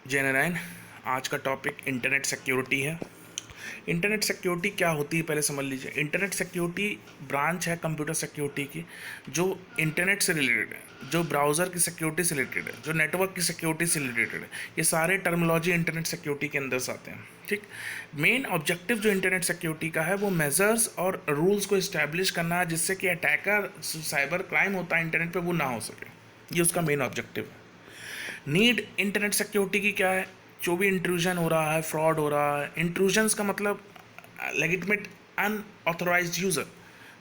जय नारायण। आज का टॉपिक इंटरनेट सिक्योरिटी है। इंटरनेट सिक्योरिटी क्या होती है पहले समझ लीजिए। इंटरनेट सिक्योरिटी ब्रांच है कंप्यूटर सिक्योरिटी की, जो इंटरनेट से रिलेटेड है, जो ब्राउज़र की सिक्योरिटी से रिलेटेड है, जो नेटवर्क की सिक्योरिटी से रिलेटेड है। ये सारे टर्मिनोलॉजी इंटरनेट सिक्योरिटी के अंदर से आते हैं। ठीक। मेन ऑब्जेक्टिव जो इंटरनेट सिक्योरिटी का है वो मेजर्स और रूल्स को इस्टेब्लिश करना है, जिससे कि अटैकर साइबर क्राइम होता है इंटरनेट पे वो ना हो सके। ये उसका मेन ऑब्जेक्टिव है। नीड इंटरनेट सिक्योरिटी की क्या है? जो भी इंट्रूजन हो रहा है, फ्रॉड हो रहा है, इंट्रूजन्स का मतलब लेगिटमेट अनऑथोराइज्ड यूज़र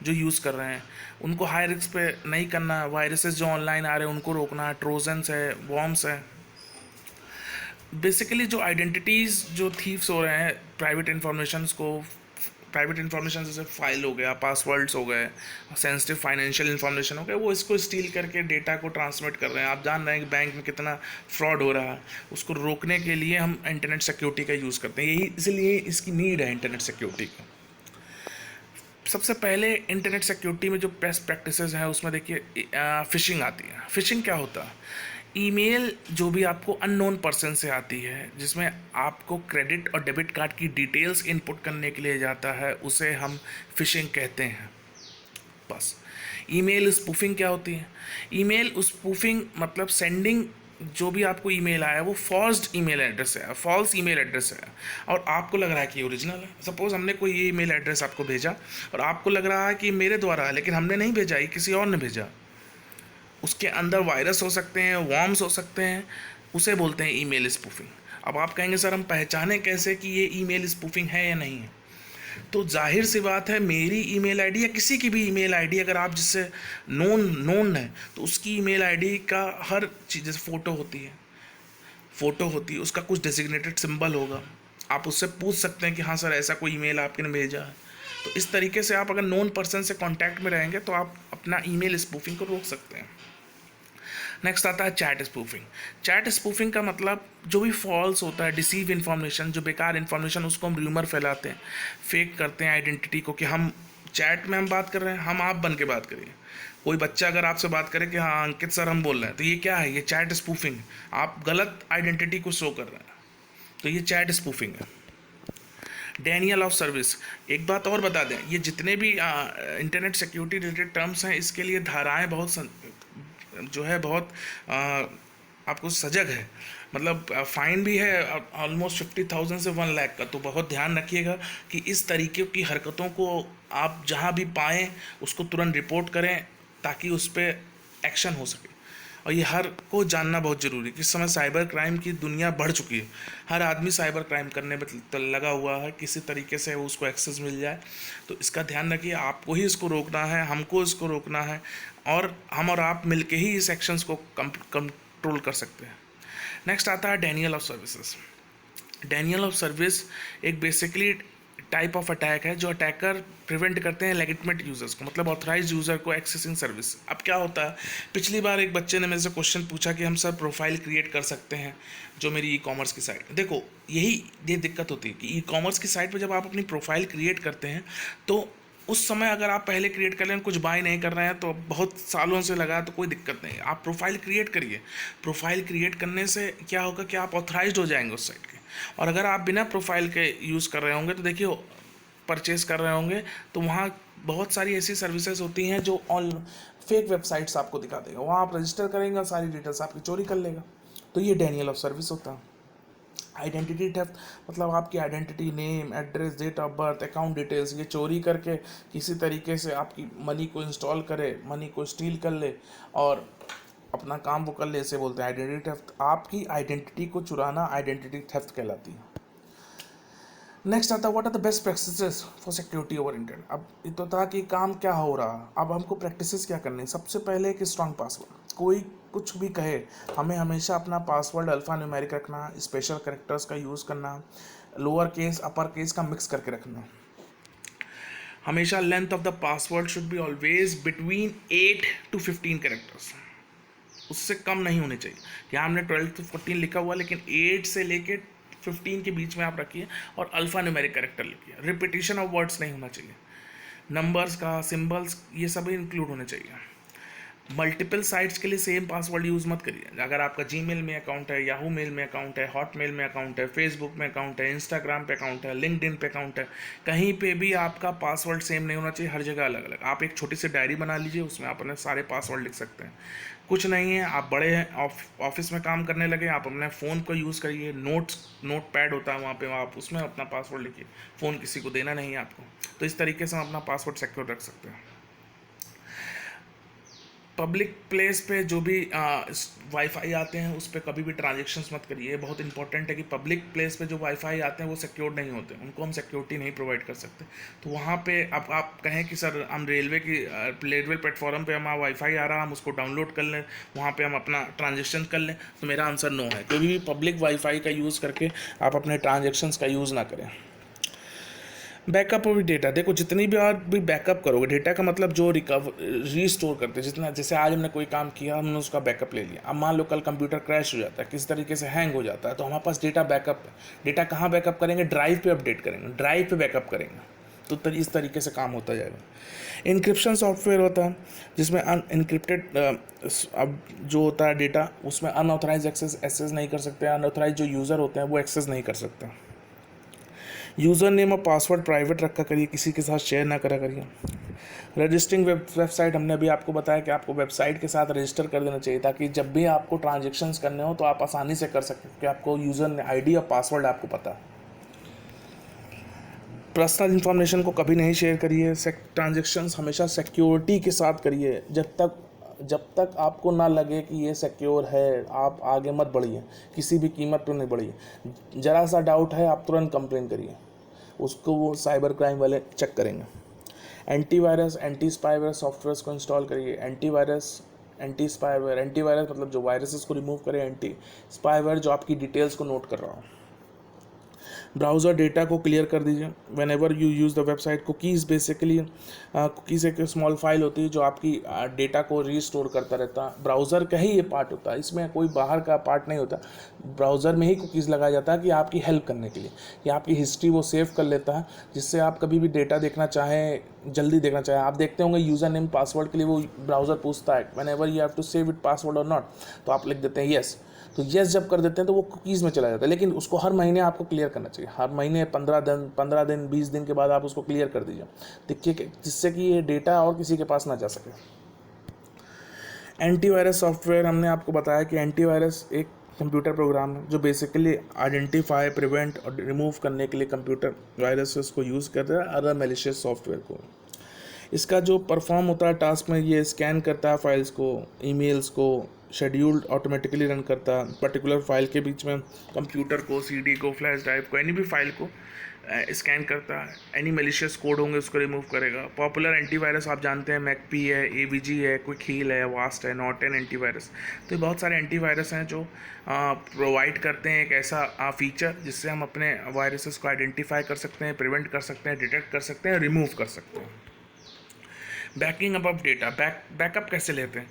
जो यूज़ कर रहे हैं उनको हाई रिस्क पे नहीं करना। वायरसेस जो ऑनलाइन आ रहे हैं उनको रोकना, ट्रोजन्स है, वॉर्म्स है। बेसिकली जो आइडेंटिटीज़ जो थीव्स हो रहे हैं प्राइवेट इंफॉर्मेशन जैसे फाइल हो गया, पासवर्ड्स हो गए, सेंसिटिव फाइनेंशियल इंफॉर्मेशन हो गया, वो इसको स्टील करके डेटा को ट्रांसमिट कर रहे हैं। आप जान रहे हैं कि बैंक में कितना फ्रॉड हो रहा है। उसको रोकने के लिए हम इंटरनेट सिक्योरिटी का यूज़ करते हैं। यही इसलिए इसकी नीड है इंटरनेट सिक्योरिटी की। सबसे पहले इंटरनेट सिक्योरिटी में जो बेस्ट प्रैक्टिसेस हैं उसमें देखिए फ़िशिंग आती है। फ़िशिंग क्या होता है? ईमेल जो भी आपको अननोन पर्सन से आती है, जिसमें आपको क्रेडिट और डेबिट कार्ड की डिटेल्स इनपुट करने के लिए जाता है, उसे हम फ़िशिंग कहते हैं। बस। ईमेल स्पूफिंग क्या होती है? ईमेल स्पूफिंग मतलब सेंडिंग जो भी आपको ईमेल आया वो फॉर्स्ड ईमेल एड्रेस है, फॉल्स ईमेल एड्रेस है, और आपको लग रहा है कि ये ओरिजिनल है। सपोज हमने कोई ये ईमेल एड्रेस आपको भेजा और आपको लग रहा है कि मेरे द्वारा है, लेकिन हमने नहीं भेजा, ये किसी और ने भेजा। उसके अंदर वायरस हो सकते हैं, वॉर्म्स हो सकते हैं, उसे बोलते हैं ईमेल स्पूफिंग। अब आप कहेंगे सर हम पहचानें कैसे कि ये ईमेल स्पूफिंग है या नहीं है? तो जाहिर सी बात है, मेरी ईमेल आईडी या किसी की भी ईमेल आईडी अगर आप जिससे नोन है तो उसकी ईमेल आईडी का हर चीज़, जैसे फ़ोटो होती है उसका कुछ डेजिग्नेटेड सिंबल होगा। आप उससे पूछ सकते हैं कि हाँ सर ऐसा कोई ईमेल आपने भेजा है। तो इस तरीके से आप अगर नोन पर्सन से कांटेक्ट में रहेंगे तो आप अपना ईमेल स्पूफिंग को रोक सकते हैं। नेक्स्ट आता है चैट स्पूफिंग। चैट स्पूफिंग का मतलब जो भी फॉल्स होता है, डिसीव इन्फॉर्मेशन, जो बेकार इन्फॉर्मेशन, उसको हम र्यूमर फैलाते हैं, फेक करते हैं आइडेंटिटी को कि हम चैट में हम बात कर रहे हैं, हम आप बन के बात करिए। कोई बच्चा अगर आपसे बात करे कि हाँ अंकित सर हम बोल रहे हैं, तो ये क्या है? ये चैट स्पूफिंग। आप गलत आइडेंटिटी को शो कर रहे हैं, तो ये चैट स्पूफिंग है। Daniel of service. एक बात और बता दें, ये जितने भी इंटरनेट सिक्योरिटी रिलेटेड टर्म्स हैं इसके लिए धाराएं जो है बहुत आपको सजग है। मतलब फाइन भी है ऑलमोस्ट 50,000 से 1 लाख का। तो बहुत ध्यान रखिएगा कि इस तरीके की हरकतों को आप जहाँ भी पाएँ उसको तुरंत रिपोर्ट करें, ताकि उस पर एक्शन हो सके। और ये हर को जानना बहुत ज़रूरी है कि इस समय साइबर क्राइम की दुनिया बढ़ चुकी है। हर आदमी साइबर क्राइम करने में लगा हुआ है, किसी तरीके से उसको एक्सेस मिल जाए। तो इसका ध्यान रखिए, आपको ही इसको रोकना है, हमको इसको रोकना है, और हम और आप मिलके ही इस एक्शंस को कंट्रोल कर सकते हैं। नेक्स्ट आता है Daniel of services. Daniel of service एक बेसिकली टाइप ऑफ अटैक है जो अटैकर प्रिवेंट करते हैं लेजिटिमेट यूजर्स को, मतलब ऑथराइज यूज़र को एक्सेसिंग सर्विस। अब क्या होता है, पिछली बार एक बच्चे ने मेरे से क्वेश्चन पूछा कि हम सर प्रोफाइल क्रिएट कर सकते हैं जो मेरी ई कॉमर्स की साइट। देखो ये दिक्कत होती है कि ई कॉमर्स की साइट पर जब आप अपनी प्रोफाइल क्रिएट करते हैं तो उस समय अगर आप पहले क्रिएट कर लें, कुछ बाय नहीं कर रहे हैं, तो बहुत सालों से लगा, तो कोई दिक्कत नहीं, आप प्रोफाइल क्रिएट करिए। प्रोफाइल क्रिएट करने से क्या होगा कि आप ऑथराइज्ड हो जाएंगे उस साइट के। और अगर आप बिना प्रोफाइल के यूज़ कर रहे होंगे तो देखिए परचेस कर रहे होंगे तो वहाँ बहुत सारी ऐसी सर्विसेज होती हैं जो ऑन फेक वेबसाइट्स आपको दिखा देगा। वहाँ आप रजिस्टर करेंगे, सारी डिटेल्स आपकी चोरी कर लेगा। तो ये डेनियल ऑफ सर्विस होता है। आइडेंटिटी थेफ्ट मतलब आपकी identity, name, address, date of birth, account details ये चोरी करके किसी तरीके से आपकी मनी को इंस्टॉल करे, मनी को स्टील कर ले और अपना काम वो कर ले, इसे बोलते हैं आइडेंटिटी थेफ्ट। आपकी आइडेंटिटी को चुराना आइडेंटिटी थेफ्ट कहलाती है। नेक्स्ट आता है what are the best practices for security over internet. अब ये तो था कि काम क्या हो रहा, अब हमको प्रैक्टिसेस क्या करनी है। सबसे पहले एक स्ट्रांग पासवर्ड। कोई कुछ भी कहे, हमें हमेशा अपना पासवर्ड अल्फ़ा न्यूमेरिक रखना, स्पेशल कैरेक्टर्स का यूज़ करना, लोअर केस अपर केस का मिक्स करके रखना। हमेशा length of the password should be always between 8 to 15 characters, उससे कम नहीं होने चाहिए। यहाँ हमने 12 to 14 लिखा हुआ, लेकिन 8 से लेके 15 के बीच में आप रखिए, और अल्फ़ा न्यूमेरिक कैरेक्टर लिखिए। रिपीटिशन ऑफ वर्ड्स नहीं होना चाहिए, नंबर्स का, सिंबल्स, ये सब इंक्लूड होने चाहिए। मल्टीपल साइट्स के लिए सेम पासवर्ड यूज़ मत करिए। अगर आपका जीमेल में अकाउंट है, याहू मेल में अकाउंट है, हॉटमेल में अकाउंट है, फेसबुक में अकाउंट है, इंस्टाग्राम पे अकाउंट है, लिंक्डइन पे अकाउंट है, कहीं पे भी आपका पासवर्ड सेम नहीं होना चाहिए, हर जगह अलग अलग। आप एक छोटी सी डायरी बना लीजिए, उसमें आप अपने सारे पासवर्ड लिख सकते हैं। कुछ नहीं है, आप बड़े हैं, ऑफिस में काम करने लगे, आप अपने फ़ोन को यूज़ करिए, नोट पैड होता है वहाँ पे, आप उसमें अपना पासवर्ड लिखिए। फ़ोन किसी को देना नहीं है आपको। तो इस तरीके से हम अपना पासवर्ड सिक्योर रख सकते हैं। पब्लिक प्लेस पे जो भी वाईफाई आते हैं उस पर कभी भी ट्रांजेक्शन्स मत करिए। ये बहुत इंपॉर्टेंट है कि पब्लिक प्लेस पे जो वाईफाई आते हैं वो सिक्योर नहीं होते, उनको हम सिक्योरिटी नहीं प्रोवाइड कर सकते। तो वहाँ पे अब आप कहें कि सर हम रेलवे प्लेटफॉर्म पे हमारा वाईफाई आ रहा, हम उसको डाउनलोड कर लें, वहाँ पे हम अपना ट्रांजेक्शन कर लें, तो मेरा आंसर नो है। कभी भी पब्लिक वाईफाई का यूज़ करके आप अपने ट्रांजेक्शन्स का यूज़ ना करें। बैकअप और डेटा, देखो जितनी भी आप भी बैकअप करोगे, डेटा का मतलब जो रीस्टोर करते हैं, जितना जैसे आज हमने कोई काम किया, हमने उसका बैकअप ले लिया। अब मान लो कल कंप्यूटर क्रैश हो जाता है, किस तरीके से हैंग हो जाता है, तो हमारे पास डेटा बैकअप है। डेटा कहाँ बैकअप करेंगे? ड्राइव पे अपडेट करेंगे, ड्राइव पे बैकअप करेंगे। तो इस तरीके से काम होता जाएगा। इनक्रिप्शन सॉफ्टवेयर होता है जिसमें अनइनक्रिप्टेड अब जो होता है डेटा, उसमें अनऑथराइज एक्सेस नहीं कर सकते। अनऑथराइज जो यूज़र होते हैं वो एक्सेस नहीं कर सकते। यूज़र नेम और पासवर्ड प्राइवेट रखा करिए, किसी के साथ शेयर ना करा करिए। रजिस्टरिंग वेबसाइट, हमने अभी आपको बताया कि आपको वेबसाइट के साथ रजिस्टर कर देना चाहिए, ताकि जब भी आपको ट्रांजेक्शन्स करने हो तो आप आसानी से कर सकें, क्योंकि आपको यूज़र आईडी और पासवर्ड आपको पता है। पर्सनल इन्फॉर्मेशन को कभी नहीं शेयर करिए। ट्रांजेक्शन्स हमेशा सिक्योरिटी के साथ करिए। जब तक आपको ना लगे कि ये सिक्योर है, आप आगे मत बढ़िए, किसी भी कीमत पर नहीं बढ़िए। ज़रा सा डाउट है, आप तुरंत कंप्लेन करिए, उसको वो साइबर क्राइम वाले चेक करेंगे। एंटीवायरस, एंटी स्पाईवेयर सॉफ्टवेयर को इंस्टॉल करिए। एंटीवायरस मतलब जो वायरसेस को रिमूव करे, एंटी स्पाईवेयर जो आपकी डिटेल्स को नोट कर रहा हो। ब्राउज़र डेटा को क्लियर कर दीजिए when ever you use the website. Cookies basically cookies एक स्मॉल फाइल होती है जो आपकी डेटा को रीस्टोर करता रहता है। ब्राउज़र का ही ये पार्ट होता है, इसमें कोई बाहर का पार्ट नहीं होता। ब्राउज़र में ही कुकीज़ लगाया जाता है कि आपकी हेल्प करने के लिए, कि आपकी हिस्ट्री वो सेव कर लेता है, जिससे आप कभी भी डेटा देखना चाहें, जल्दी देखना चाहें। आप देखते होंगे यूज़र नेम पासवर्ड के लिए वो ब्राउज़र पूछता है whenever you have to save it password और नॉट, तो आप लिख देते हैं येस। तो येस जब कर देते हैं तो वो कुकीज़ में चला जाता है, लेकिन उसको हर महीने आपको क्लियर करना चाहिए। हर महीने 15 दिन 20 दिन के बाद आप उसको क्लियर कर दीजिए, देखिए, जिससे कि ये डेटा और किसी के पास ना जा सके। एंटीवायरस सॉफ्टवेयर, हमने आपको बताया कि एंटीवायरस एक कंप्यूटर प्रोग्राम है जो बेसिकली आइडेंटिफाई, प्रिवेंट और रिमूव करने के लिए कंप्यूटर वायरसेस को यूज़ करता है, अदर मैलिशियस सॉफ्टवेयर को। इसका जो परफॉर्म होता है टास्क में, ये स्कैन करता है फाइल्स को, ईमेल्स को, शेड्यूल्ड ऑटोमेटिकली रन करता है पर्टिकुलर फाइल के बीच में, कंप्यूटर को, सीडी को, फ्लैश ड्राइव को, एनी भी फाइल को स्कैन करता है। एनी मेलिशियस कोड होंगे उसको रिमूव करेगा। पॉपुलर एंटीवायरस आप जानते हैं, मैकपी है, एवीजी है, क्विक हील है, वास्ट है, नॉर्टन एंटीवायरस। तो बहुत सारे एंटीवायरस हैं जो प्रोवाइड करते हैं एक ऐसा फीचर जिससे हम अपने वायरसेस को आइडेंटिफाई कर सकते हैं, प्रिवेंट कर सकते हैं, डिटेक्ट कर सकते हैं, रिमूव कर सकते हैं। Banking up of data, backup कैसे लेते हैं?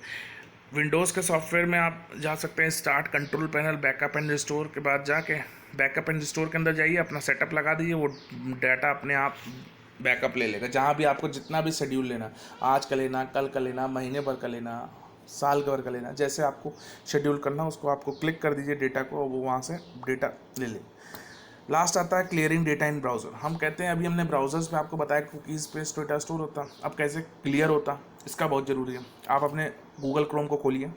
विंडोज़ के सॉफ्टवेयर में आप जा सकते हैं, start, control panel, backup and restore के बाद जाके बैकअप एंड रिस्टोर के अंदर जाइए, अपना सेटअप लगा दीजिए, वो डाटा अपने आप बैकअप ले लेगा। जहाँ भी आपको जितना भी शेड्यूल लेना, आज का लेना, कल का लेना, महीने भर का लेना, साल भर का लेना, जैसे आपको शेड्यूल करना उसको आपको क्लिक कर दीजिए डेटा को, वो वहाँ से डेटा ले ले। लास्ट आता है क्लियरिंग डेटा इन ब्राउज़र। हम कहते हैं, अभी हमने ब्राउज़र्स पे आपको बताया कुकीज़ पे डेटा स्टोर होता, अब कैसे क्लियर होता, इसका बहुत ज़रूरी है। आप अपने गूगल क्रोम को खोलिए।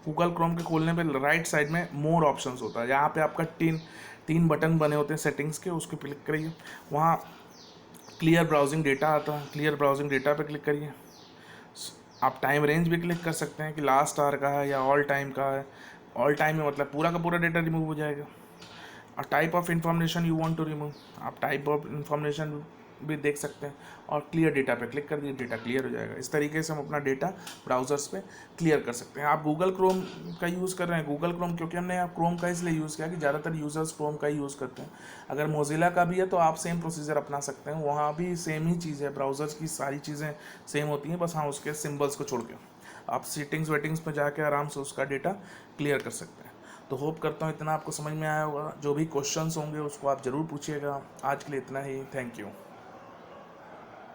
गूगल क्रोम के खोलने पे राइट साइड में मोर ऑप्शंस होता है, यहाँ पे आपका तीन बटन बने होते हैं सेटिंग्स के, उसको क्लिक करिए। वहाँ क्लियर ब्राउजिंग डेटा आता है, क्लियर ब्राउजिंग डेटा पे क्लिक करिए। आप टाइम रेंज भी क्लिक कर सकते हैं कि लास्ट आवर का है या ऑल टाइम का है। ऑल टाइम में मतलब पूरा का पूरा डेटा रिमूव हो जाएगा। और type of information you want to remove, आप टाइप ऑफ इंफॉर्मेशन भी देख सकते हैं, और क्लियर डेटा पे क्लिक कर दिए, डेटा क्लियर हो जाएगा। इस तरीके से हम अपना डेटा ब्राउज़र्स पे क्लियर कर सकते हैं। आप गूगल क्रोम का यूज़ कर रहे हैं, गूगल क्रोम क्योंकि हमने यहाँ क्रोम का इसलिए यूज़ किया कि ज़्यादातर यूज़र्स क्रोम का ही यूज़ करते हैं। अगर मोजिला का भी है तो आप सेम प्रोसीजर अपना सकते हैं, वहाँ भी सेम ही चीज़ है, ब्राउज़र्स की सारी चीज़ें सेम होती हैं, बस हाँ उसके सिम्बल्स को छोड़ के आप सेटिंग्स वेटिंग्स पर जाके आराम से उसका डेटा क्लियर कर सकते हैं। तो होप करता हूँ इतना आपको समझ में आया होगा। जो भी क्वेश्चंस होंगे उसको आप ज़रूर पूछिएगा। आज के लिए इतना ही, थैंक यू।